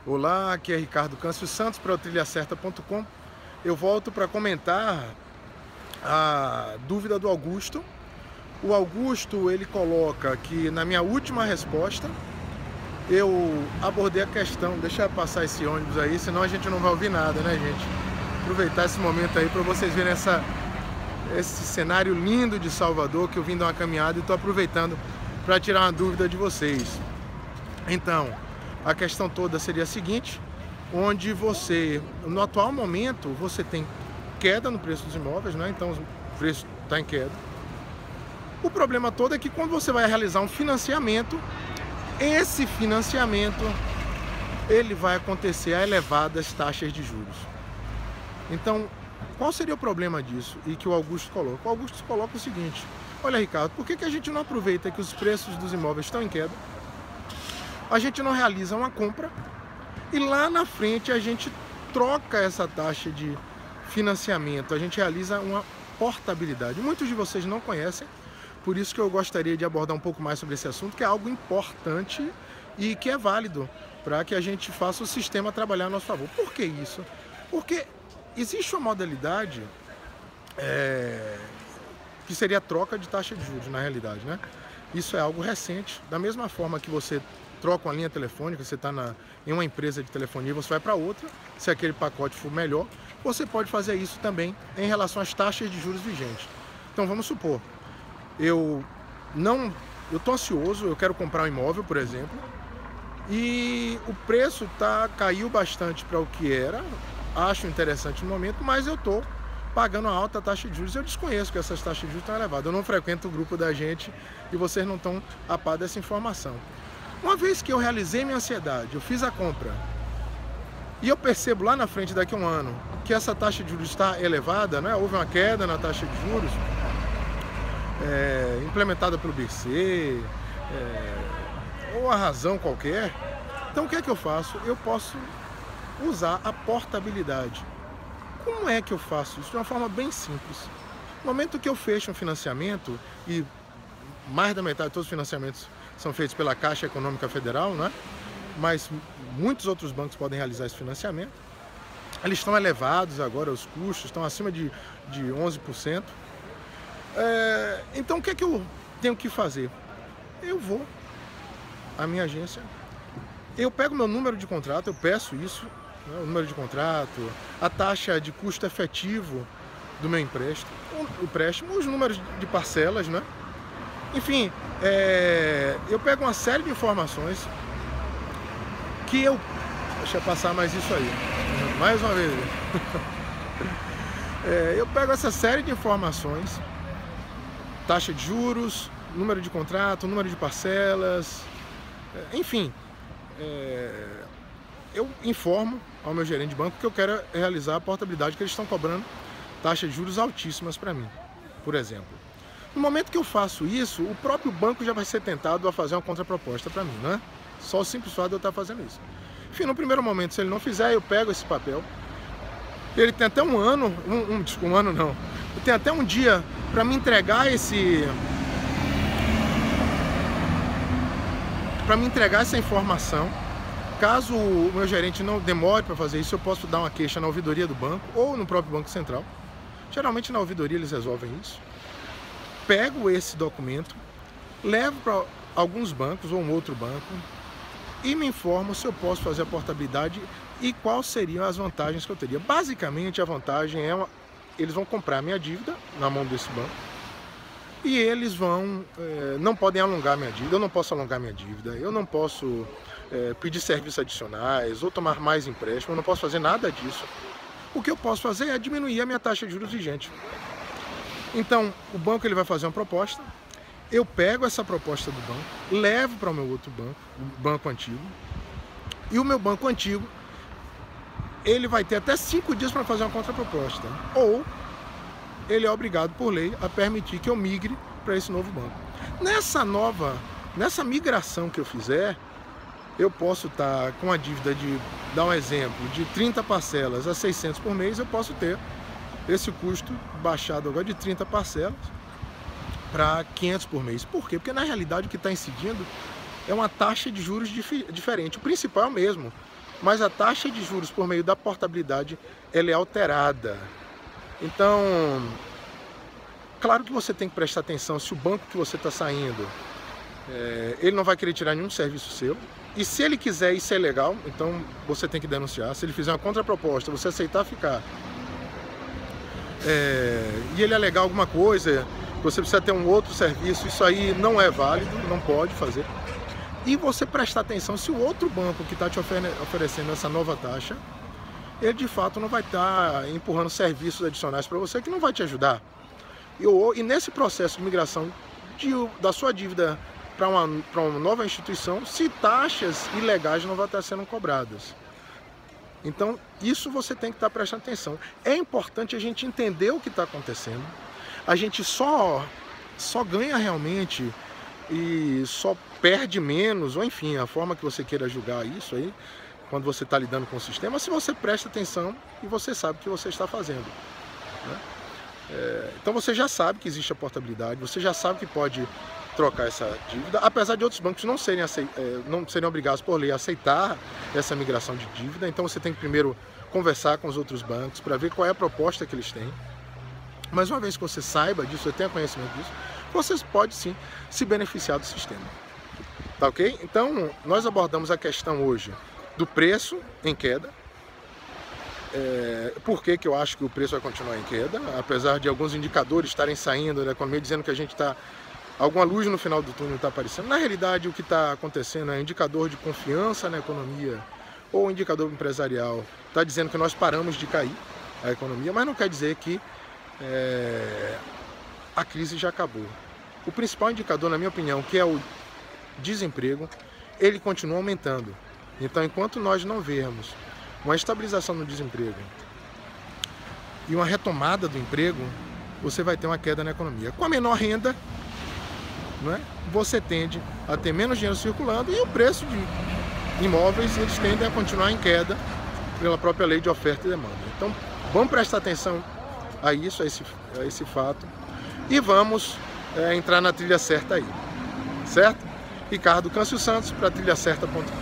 Olá, aqui é Ricardo Câncio Santos para o trilhacerta.com. Eu volto para comentar a dúvida do Augusto. O Augusto, ele coloca que na minha última resposta eu abordei a questão, deixa eu passar esse ônibus aí, senão a gente não vai ouvir nada, né, gente? Aproveitar esse momento aí para vocês verem esse cenário lindo de Salvador, que eu vim dar uma caminhada e estou aproveitando para tirar uma dúvida de vocês. Então, a questão toda seria a seguinte, onde você, no atual momento, você tem queda no preço dos imóveis, né? Então o preço está em queda. O problema todo é que quando você vai realizar um financiamento, esse financiamento ele vai acontecer a elevadas taxas de juros. Então, qual seria o problema disso? E que o Augusto coloca? O Augusto coloca o seguinte: olha, Ricardo, por que a gente não aproveita que os preços dos imóveis estão em queda? A gente não realiza uma compra e lá na frente a gente troca essa taxa de financiamento, a gente realiza uma portabilidade. Muitos de vocês não conhecem, por isso que eu gostaria de abordar um pouco mais sobre esse assunto, que é algo importante e que é válido para que a gente faça o sistema trabalhar a nosso favor. Por que isso? Porque existe uma modalidade que seria a troca de taxa de juros, na realidade, né? Isso é algo recente, da mesma forma que você troca uma linha telefônica, você está em uma empresa de telefonia, você vai para outra, se aquele pacote for melhor, você pode fazer isso também em relação às taxas de juros vigentes. Então vamos supor, eu estou ansioso, eu quero comprar um imóvel, por exemplo, e o preço caiu bastante para o que era, acho interessante no momento, mas eu estou pagando uma alta taxa de juros. Eu desconheço que essas taxas de juros estão elevadas, eu não frequento o grupo da gente e vocês não estão a par dessa informação. Uma vez que eu realizei minha ansiedade, eu fiz a compra e eu percebo lá na frente, daqui a um ano, que essa taxa de juros está elevada, né? Houve uma queda na taxa de juros implementada pelo BC, ou a razão qualquer. Então o que é que eu faço? Eu posso usar a portabilidade. Como é que eu faço isso? De uma forma bem simples. No momento que eu fecho um financiamento, e mais da metade de todos os financiamentos são feitos pela Caixa Econômica Federal, né? Mas muitos outros bancos podem realizar esse financiamento. Eles estão elevados agora, os custos estão acima de 11%. Então o que é que eu tenho que fazer? Eu vou à minha agência, eu pego meu número de contrato, eu peço isso, né? O número de contrato, a taxa de custo efetivo do meu empréstimo, os números de parcelas, né? Enfim, eu pego uma série de informações que eu... Deixa eu passar mais isso aí, mais uma vez. Eu pego essa série de informações, taxa de juros, número de contrato, número de parcelas, enfim, eu informo ao meu gerente de banco que eu quero realizar a portabilidade, que eles estão cobrando taxas de juros altíssimas para mim, por exemplo. No momento que eu faço isso, o próprio banco já vai ser tentado a fazer uma contraproposta para mim, né? Só o simples fato de eu estar fazendo isso. Enfim, no primeiro momento, se ele não fizer, eu pego esse papel. Ele tem até um ano, um ano não, tem até um dia para me entregar essa informação. Caso o meu gerente não demore para fazer isso, eu posso dar uma queixa na ouvidoria do banco ou no próprio Banco Central. Geralmente na ouvidoria eles resolvem isso. Pego esse documento, levo para alguns bancos ou um outro banco e me informo se eu posso fazer a portabilidade e quais seriam as vantagens que eu teria. Basicamente, a vantagem eles vão comprar minha dívida na mão desse banco e eles não podem alongar minha dívida, eu não posso alongar minha dívida, eu não posso pedir serviços adicionais ou tomar mais empréstimo, eu não posso fazer nada disso. O que eu posso fazer é diminuir a minha taxa de juros vigente. Então, o banco ele vai fazer uma proposta, eu pego essa proposta do banco, levo para o meu outro banco, o banco antigo, e o meu banco antigo, ele vai ter até 5 dias para fazer uma contraproposta, ou ele é obrigado por lei a permitir que eu migre para esse novo banco. Nessa migração que eu fizer, eu posso estar com a dívida de, dar um exemplo, de 30 parcelas a 600 por mês, eu posso ter esse custo baixado agora de 30 parcelas para 500 por mês. Por quê? Porque na realidade o que está incidindo é uma taxa de juros diferente. O principal é o mesmo. mas a taxa de juros por meio da portabilidade ela é alterada. Então, claro que você tem que prestar atenção se o banco que você está saindo, ele não vai querer tirar nenhum serviço seu. E se ele quiser, isso é legal, então você tem que denunciar. Se ele fizer uma contraproposta, você aceitar ficar, e ele alegar alguma coisa, você precisa ter um outro serviço, isso aí não é válido, não pode fazer. E você prestar atenção se o outro banco que está te oferecendo essa nova taxa, ele de fato não vai estar empurrando serviços adicionais para você que não vai te ajudar. E nesse processo de migração da sua dívida para uma nova instituição, se taxas ilegais não vão estar sendo cobradas. Então, isso você tem que estar prestando atenção. É importante a gente entender o que está acontecendo. A gente só ganha realmente e só perde menos, ou enfim, a forma que você queira julgar isso aí, quando você está lidando com o sistema, se você presta atenção e você sabe o que você está fazendo, né? Então você já sabe que existe a portabilidade, você já sabe que pode trocar essa dívida, apesar de outros bancos não serem obrigados por lei a aceitar essa migração de dívida. Então você tem que primeiro conversar com os outros bancos para ver qual é a proposta que eles têm. Mas uma vez que você saiba disso, você tenha conhecimento disso, você pode sim se beneficiar do sistema. Tá ok? Então nós abordamos a questão hoje do preço em queda. Por que eu acho que o preço vai continuar em queda, apesar de alguns indicadores estarem saindo da economia dizendo que a gente está... alguma luz no final do túnel está aparecendo. Na realidade, o que está acontecendo é indicador de confiança na economia ou indicador empresarial. Está dizendo que nós paramos de cair a economia, mas não quer dizer que a crise já acabou. O principal indicador, na minha opinião, que é o desemprego, ele continua aumentando. Então, enquanto nós não vermos uma estabilização no desemprego e uma retomada do emprego, você vai ter uma queda na economia. Com a menor renda, né, você tende a ter menos dinheiro circulando e o preço de imóveis eles tendem a continuar em queda pela própria lei de oferta e demanda. Então, vamos prestar atenção a isso, a esse fato, e vamos entrar na trilha certa aí, certo? Ricardo Câncio Santos para trilhacerta.com.